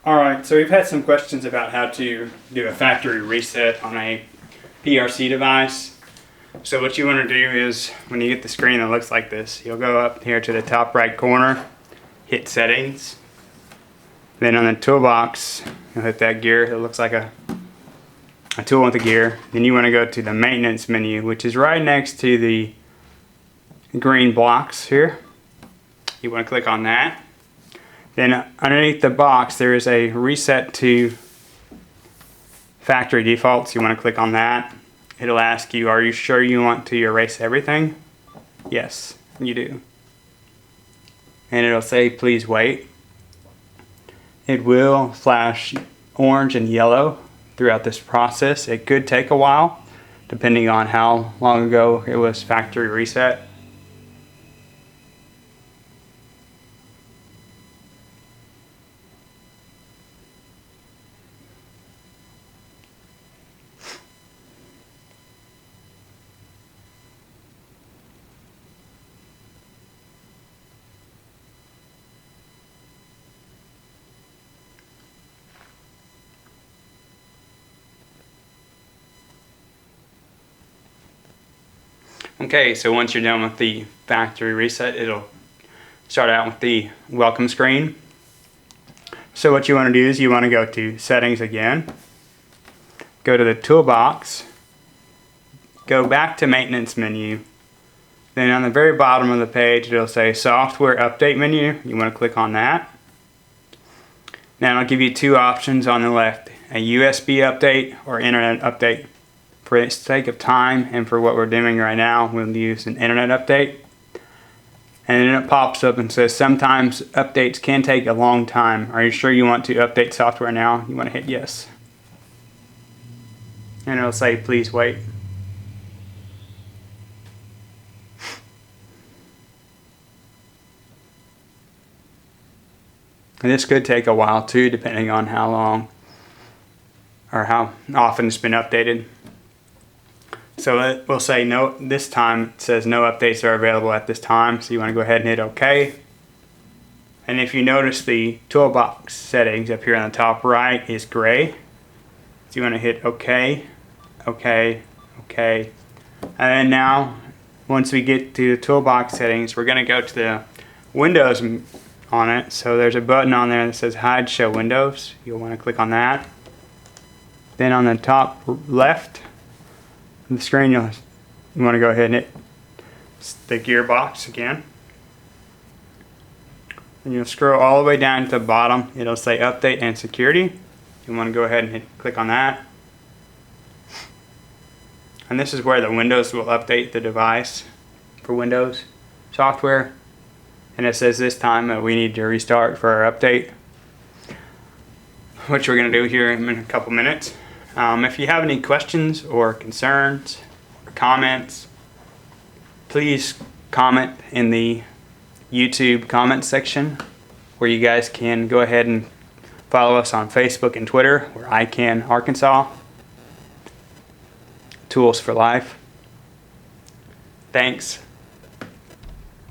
Alright, so we've had some questions about how to do a factory reset on a PRC device. So what you want to do is, when you get the screen that looks like this, you'll go up here to the top right corner, hit settings, then on the toolbox, you'll hit that gear. It looks like a tool with a gear. Then you want to go to the maintenance menu, which is right next to the green blocks here. You want to click on that. Then underneath the box there is a reset to factory defaults. You want to click on that. It'll ask you, are you sure you want to erase everything? Yes, you do. And it'll say please wait. It will flash orange and yellow throughout this process. It could take a while depending on how long ago it was factory reset. Okay, so once you're done with the factory reset, it'll start out with the welcome screen. So what you want to do is you want to go to settings again, go to the toolbox, go back to maintenance menu, then on the very bottom of the page it'll say software update menu. You want to click on that. Now it'll give you two options on the left, a USB update or internet update. For the sake of time and for what we're doing right now, we'll use an internet update. And then it pops up and says sometimes updates can take a long time. Are you sure you want to update software now? You want to hit yes. And it'll say please wait. And this could take a while too, depending on how long or how often it's been updated. So it will say no, this time it says no updates are available at this time, so you want to go ahead and hit OK. And if you notice, the toolbox settings up here on the top right is gray. So you want to hit OK, OK, OK. And then now, once we get to the toolbox settings, we're going to go to the Windows on it. So there's a button on there that says Hide Show Windows. You'll want to click on that. Then on the top left the screen, you want to go ahead and hit the gearbox again. And you'll scroll all the way down to the bottom. It'll say Update and Security. You want to go ahead and click on that. And this is where the Windows will update the device for Windows software. And it says this time that we need to restart for our update, which we're going to do here in a couple minutes. If you have any questions or concerns or comments, please comment in the YouTube comment section, where you guys can go ahead and follow us on Facebook and Twitter. We're ICANN Arkansas. Tools for Life. Thanks.